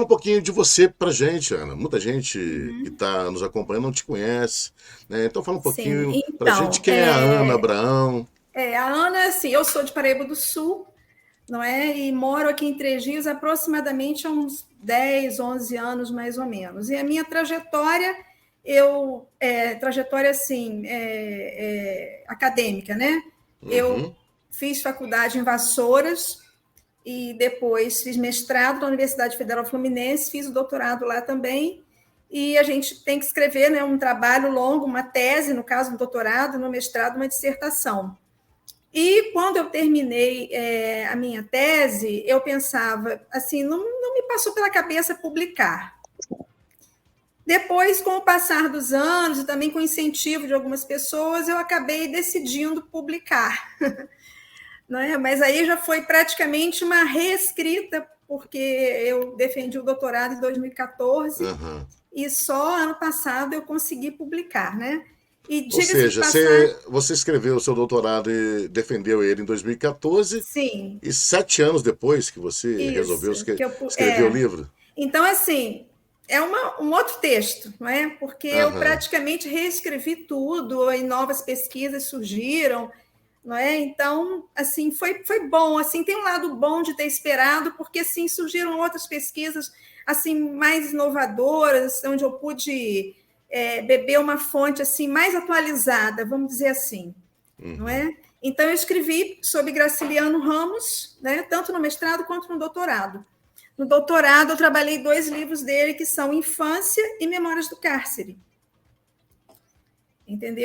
Um pouquinho de você pra gente, Ana. Muita gente que Uhum. está nos acompanhando não te conhece, né? Então fala um Sim, pouquinho pra gente então, quem é a Ana Abraão. a Ana, assim, eu sou de Paraíba do Sul, não é? E moro aqui em Três Rios aproximadamente há uns 10, 11 anos, mais ou menos. E a minha trajetória, trajetória assim, acadêmica, né? Eu Uhum. fiz faculdade em Vassouras e depois fiz mestrado na Universidade Federal Fluminense, fiz o doutorado lá também. E a gente tem que escrever, né, um trabalho longo, uma tese, no caso, um doutorado, no mestrado, uma dissertação. E quando eu terminei a minha tese, eu pensava assim, não me passou pela cabeça publicar. Depois, com o passar dos anos e também com o incentivo de algumas pessoas, eu acabei decidindo publicar. Não é? Mas aí já foi praticamente uma reescrita, porque eu defendi o doutorado em 2014 Aham. e só ano passado eu consegui publicar, né? E Ou diga-se de seja, passagem, você escreveu o seu doutorado e defendeu ele em 2014 sim, e 7 anos depois que você resolveu isso, que eu, escrever o livro. então, assim, é um outro texto, não é? Porque eu Aham. praticamente reescrevi tudo e novas pesquisas surgiram, não é? Então, assim, foi bom, assim, tem um lado bom de ter esperado, porque, assim, surgiram outras pesquisas, assim, mais inovadoras, onde eu pude beber uma fonte, assim, mais atualizada, vamos dizer assim, não Uhum. é? Então, eu escrevi sobre Graciliano Ramos, né, tanto no mestrado quanto no doutorado. No doutorado, eu trabalhei 2 livros dele, que são Infância e Memórias do Cárcere.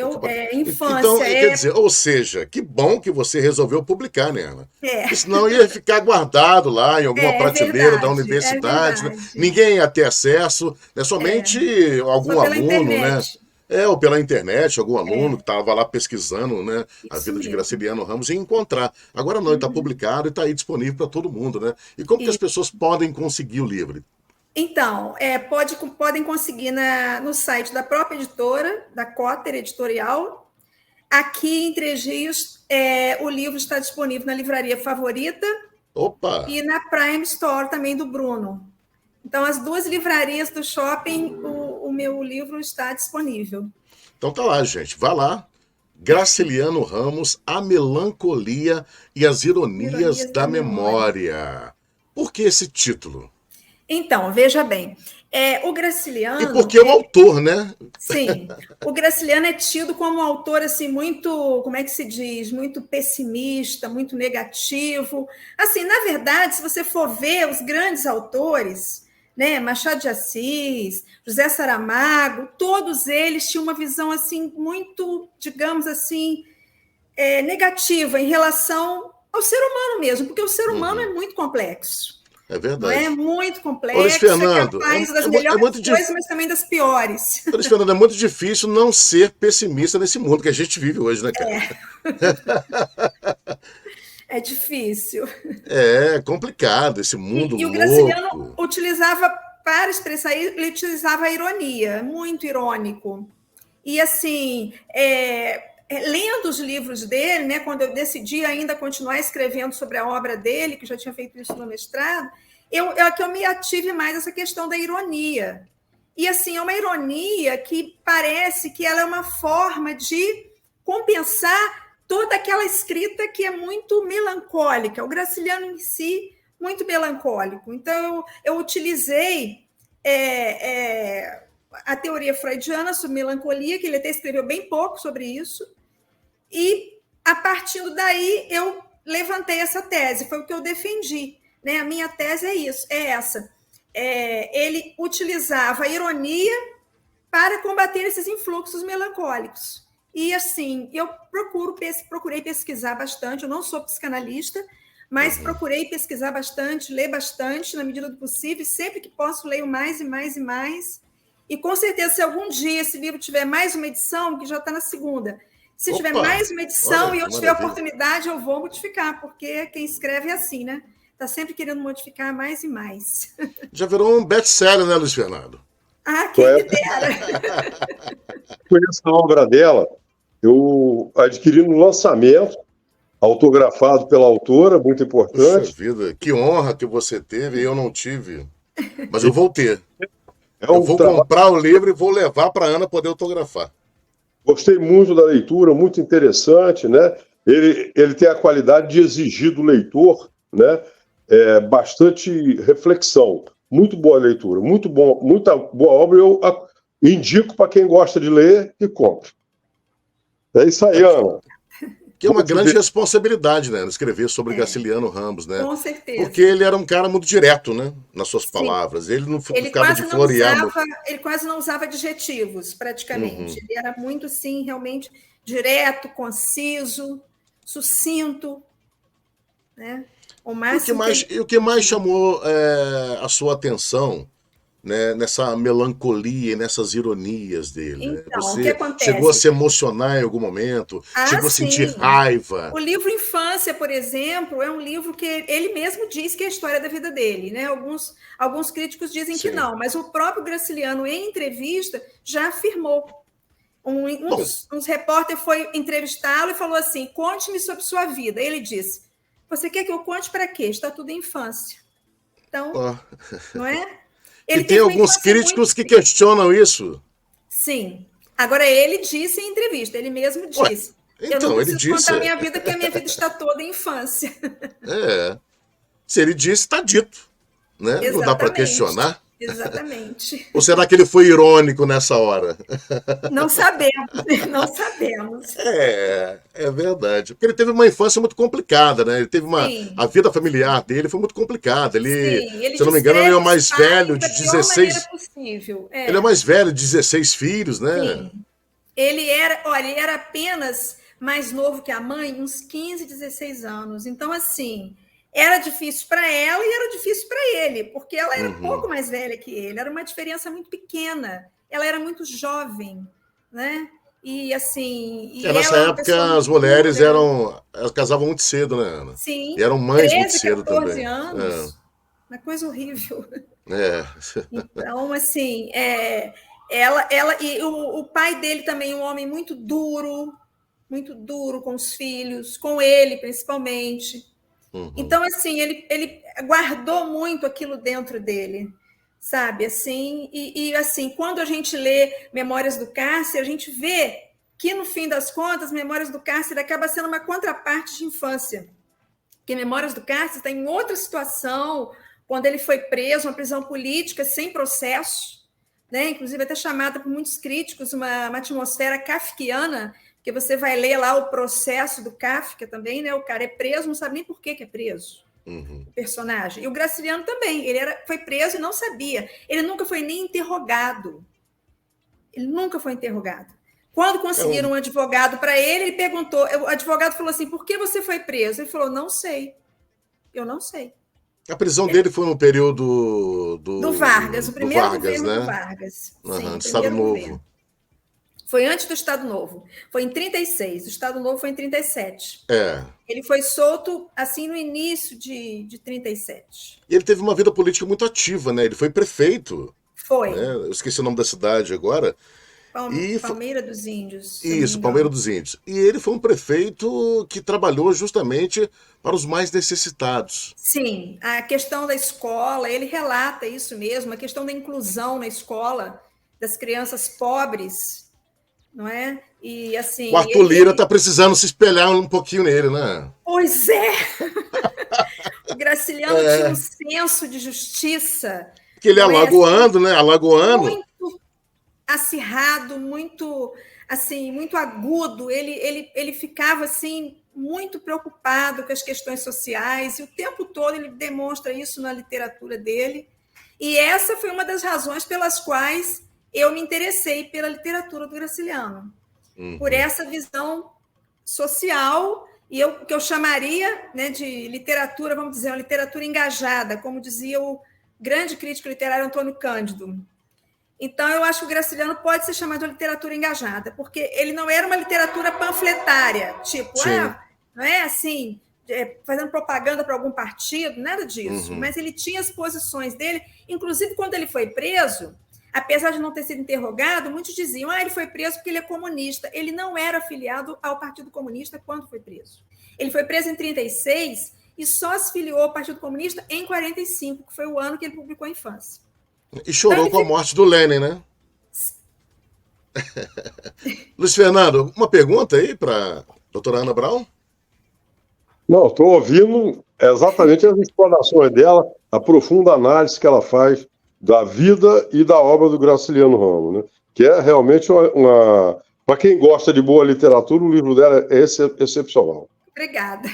Pô, que Entendeu? bacana. Então, Infância quer dizer, ou seja, que bom que você resolveu publicar, né, Ana? é, Porque senão ia ficar guardado lá em alguma é prateleira da verdade, é universidade, né? verdade. Ninguém ia ter acesso, né? Somente Só algum pela aluno, né? internet. Ou pela internet, algum aluno que estava lá pesquisando, né, a Isso vida de mesmo. Graciliano Ramos e encontrar. Agora não, ele está Uhum. publicado e está aí disponível para todo mundo, né? E como que as E, pessoas podem conseguir o livro? então, podem conseguir no site da própria editora, da Cotter Editorial. Aqui em Três Rios, o livro está disponível na livraria favorita Opa! e na Prime Store também do Bruno. Então, as 2 livrarias do shopping, o meu livro está disponível. Então tá lá, gente. Vá lá. Graciliano Ramos, A Melancolia e as Ironias Ironias da da Memória. Memória. Por que esse título? Então, veja bem, o E Graciliano, por que o autor, né? sim, o Graciliano é tido como um autor assim muito, como é que se diz, muito pessimista, muito negativo. Assim, na verdade, se você for ver os grandes autores, né, Machado de Assis, José Saramago, todos eles tinham uma visão assim muito, digamos assim, negativa em relação ao ser humano mesmo, porque o ser humano é Uhum, muito complexo. é Não é verdade. muito Ô, Luiz complexo, é Fernando, capaz das é melhores muito coisas, difícil. mas também das piores. Luiz Fernando, é muito difícil não ser pessimista nesse mundo que a gente vive hoje, né, cara? É difícil. É complicado esse mundo E o Graciliano louco. utilizava, para expressar isso, ele utilizava a ironia, muito irônico. E assim, lendo os livros dele, né, quando eu decidi ainda continuar escrevendo sobre a obra dele, que já tinha feito isso no mestrado, eu me ative mais essa questão da ironia. E assim, é uma ironia que parece que ela é uma forma de compensar toda aquela escrita que é muito melancólica. O Graciliano em si, muito melancólico. Então, eu utilizei a teoria freudiana sobre melancolia, que ele até escreveu bem pouco sobre isso, e a partir daí eu levantei essa tese, foi o que eu defendi. Né? A minha tese é isso, é essa. Ele utilizava a ironia para combater esses influxos melancólicos. E assim, eu procurei pesquisar bastante, eu não sou psicanalista, mas Uhum. procurei pesquisar bastante, ler bastante na medida do possível, sempre que posso leio mais e mais e mais. E com certeza, se algum dia esse livro tiver mais uma edição, que já está na segunda, se tiver Opa! mais uma edição Olha e eu que tiver maravilha. oportunidade, eu vou modificar, porque quem escreve é assim, né? Está sempre querendo modificar mais e mais. Já virou um best-seller, né, Luiz Fernando? Ah, quem me dera! Conheço a obra dela, eu adquiri no lançamento, autografado pela autora, muito Puxa importante. vida, que honra que você teve e eu não tive. Mas eu vou ter. É Eu um vou trabalho. comprar o livro e vou levar para a Ana poder autografar. Gostei muito da leitura, muito interessante, né? Ele tem a qualidade de exigir do leitor, né? Bastante reflexão. Muito boa leitura, muito bom, muita boa obra. Eu indico para quem gosta de ler e compre. É isso aí, Ana. Que é uma Vou te grande ver. responsabilidade, né? Escrever sobre É, Graciliano Ramos, né? com Porque certeza. ele era um cara muito direto, né? Nas suas Sim. palavras. Ele não Ele ficava de quase não florear usava, muito. ele quase não usava adjetivos, praticamente. Uhum. Ele era muito, sim, realmente direto, conciso, sucinto, né? O máximo que ele E o que mais podia. chamou a sua atenção, né, nessa melancolia e nessas ironias dele? Né? Então, o que Você chegou a acontece? se emocionar em algum momento? Ah, Chegou a sentir sim. raiva? O livro Infância, por exemplo, é um livro que ele mesmo diz que é a história da vida dele, né? Alguns críticos dizem que Sim. não, mas o próprio Graciliano, em entrevista, já afirmou. Bom, Uns repórter foi entrevistá-lo e falou assim: conte-me sobre sua vida. Ele disse: você quer que eu conte para quê? Está tudo em infância. Então, ó, não é? e Ele tem teve uma alguns infância muito. críticos que questionam isso. Sim. Agora, ele disse em entrevista, ele mesmo Ué, disse: eu não então, ele preciso contar disse. minha vida, porque a minha vida está toda em infância. É, se ele disse, está dito. Né? Não dá para Exatamente. questionar. Exatamente. Ou será que ele foi irônico nessa hora? Não sabemos, não sabemos. É verdade. Porque ele teve uma infância muito complicada, né? Ele teve uma. A Sim, vida familiar dele foi muito complicada. Ele, sim. Ele se eu não me engano, ele é descreve o os mais velho pais de da pior maneira 16. possível. Ele é o É, mais velho de 16 filhos, né? sim. Ele era apenas mais novo que a mãe, uns 15, 16 anos. Então, assim, era difícil para ela e era difícil para ele, porque ela era Uhum. pouco mais velha que ele, era uma diferença muito pequena. Ela era muito jovem, né? E assim, É, e nessa ela é uma pessoa época, as muito mulheres dura, eram. Elas casavam muito cedo, né, Ana? E sim, eram mães muito 13, cedo 14 também. É. anos, uma coisa horrível. É. Então, assim, ela e o pai dele também, um homem muito duro com os filhos, com ele principalmente. Uhum. Então, assim, ele guardou muito aquilo dentro dele, sabe? Assim, assim, quando a gente lê Memórias do Cárcere, a gente vê que, no fim das contas, Memórias do Cárcere acaba sendo uma contraparte de infância. Porque Memórias do Cárcere está em outra situação, quando ele foi preso, uma prisão política sem processo, né? Inclusive até chamada por muitos críticos uma atmosfera kafkiana, que você vai ler lá o processo do Kafka também, né? O cara é preso, não sabe nem por que é preso, Uhum. o personagem. E o Graciliano também, foi preso e não sabia. Ele nunca foi nem interrogado. Ele nunca foi interrogado. Quando É um- conseguiram um advogado para ele, ele perguntou, o advogado falou assim, por que você foi preso? Ele falou, não sei. Eu não sei. A prisão dele foi no período Do Vargas, o do primeiro Vargas, governo do né? Vargas. Sim, Uhum, o do Estado primeiro governo. Novo. Foi antes do Estado Novo. Foi em 36. O Estado Novo foi em 37. É. Ele foi solto assim no início de 37. E ele teve uma vida política muito ativa, né? Ele foi prefeito, Foi. né? Eu esqueci o nome da cidade agora. E fo- Palmeira dos Índios, se eu não me isso, Palmeira engano. dos Índios. E ele foi um prefeito que trabalhou justamente para os mais necessitados. Sim, a questão da escola, ele relata isso mesmo, a questão da inclusão na escola das crianças pobres, não é? E O assim, Arthur Lira está precisando se espelhar um pouquinho nele, né? pois é, o Graciliano tinha um É, senso de justiça, que ele é não é assim, alagoano, né? Alagoano. muito acirrado, muito assim, muito agudo. Ele ficava assim muito preocupado com as questões sociais e o tempo todo ele demonstra isso na literatura dele. E essa foi uma das razões pelas quais eu me interessei pela literatura do Graciliano, por Uhum. essa visão social e que eu chamaria, né, de literatura, vamos dizer, uma literatura engajada, como dizia o grande crítico literário Antônio Cândido. Então, eu acho que o Graciliano pode ser chamado de literatura engajada, porque ele não era uma literatura panfletária, tipo, Sim. não é assim, fazendo propaganda para algum partido, nada disso. Uhum. Mas ele tinha as posições dele, inclusive quando ele foi preso, apesar de não ter sido interrogado, muitos diziam, ele foi preso porque ele é comunista. Ele não era afiliado ao Partido Comunista quando foi preso. Ele foi preso em 36 e só se filiou ao Partido Comunista em 45, que foi o ano que ele publicou a Infância. E chorou com a morte do Lênin, né? Luiz Fernando, uma pergunta aí para a doutora Ana Brown? Não, estou ouvindo exatamente as explanações dela, a profunda análise que ela faz da vida e da obra do Graciliano Ramos, né? Que é realmente uma... Para quem gosta de boa literatura, o livro dela é excepcional. Obrigada.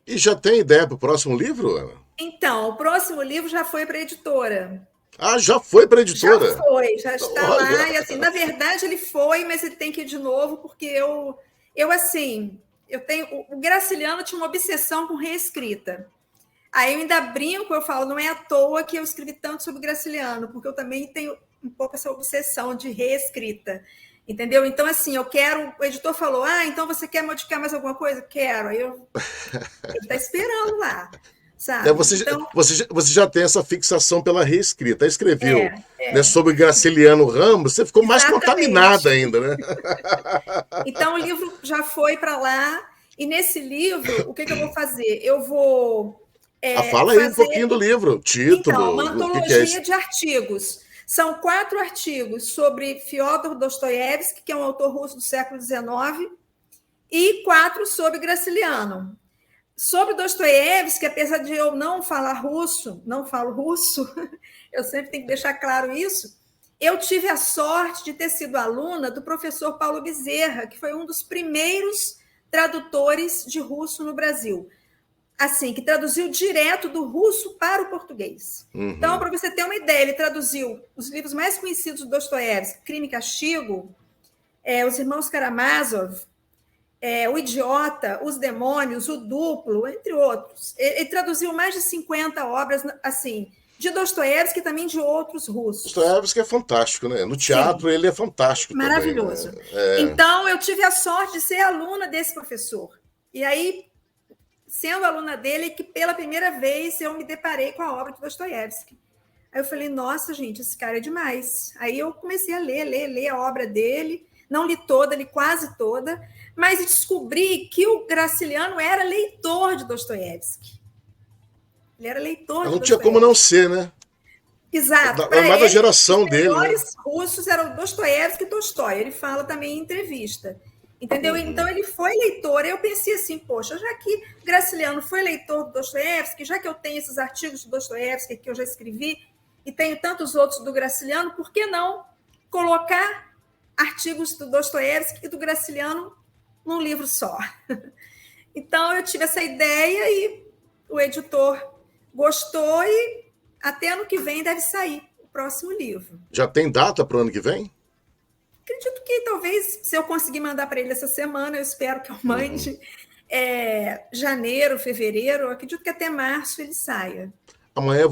E já tem ideia para o próximo livro, Ana? Então, o próximo livro já foi para a editora. Ah, já foi para a editora? Já foi, já está Olha. lá. E, assim, na verdade, ele foi, mas ele tem que ir de novo, porque eu tenho... O Graciliano tinha uma obsessão com reescrita. Aí eu ainda brinco, eu falo, não é à toa que eu escrevi tanto sobre Graciliano, porque eu também tenho um pouco essa obsessão de reescrita. Entendeu? Então, assim, eu quero... O editor falou, então você quer modificar mais alguma coisa? Quero. Aí ele está esperando lá, sabe? Você já tem essa fixação pela reescrita. Aí escreveu né, sobre Graciliano Ramos, você ficou mais contaminada ainda, né? Então, o livro já foi para lá, e nesse livro, o que eu vou fazer? Eu vou... fala aí um pouquinho do livro, título. Então, uma antologia de artigos. São 4 artigos sobre Fyodor Dostoiévski, que é um autor russo do século XIX, e 4 sobre Graciliano. Sobre Dostoiévski, apesar de eu não falo russo, eu sempre tenho que deixar claro isso, eu tive a sorte de ter sido aluna do professor Paulo Bezerra, que foi um dos primeiros tradutores de russo no Brasil. Assim, que traduziu direto do russo para o português. Uhum. Então, para você ter uma ideia, ele traduziu os livros mais conhecidos do Dostoiévski, Crime e Castigo, Os Irmãos Karamazov, O Idiota, Os Demônios, O Duplo, entre outros. Ele traduziu mais de 50 obras, assim, de Dostoiévski e também de outros russos. Dostoiévski é fantástico, né? No teatro ele é fantástico. Maravilhoso. Também, né? Então, eu tive a sorte de ser aluna desse professor. E aí, sendo aluna dele, que pela primeira vez eu me deparei com a obra de Dostoiévski. Aí eu falei, nossa, gente, esse cara é demais. Aí eu comecei a ler a obra dele, não li toda, li quase toda, mas descobri que o Graciliano era leitor de Dostoiévski. Ele era leitor de Dostoiévski. Não tinha como não ser, né? Exato. Mais da geração dele. Os melhores russos eram Dostoiévski e Tolstói. Ele fala também em entrevista. Entendeu? Então, ele foi leitor. Eu pensei assim, poxa, já que Graciliano foi leitor do Dostoiévski, já que eu tenho esses artigos do Dostoiévski que eu já escrevi e tenho tantos outros do Graciliano, por que não colocar artigos do Dostoiévski e do Graciliano num livro só? Então, eu tive essa ideia e o editor gostou e até ano que vem deve sair o próximo livro. Já tem data para o ano que vem? Acredito que talvez, se eu conseguir mandar para ele essa semana, eu espero que eu mande, janeiro, fevereiro, eu acredito que até março ele saia. Amanhã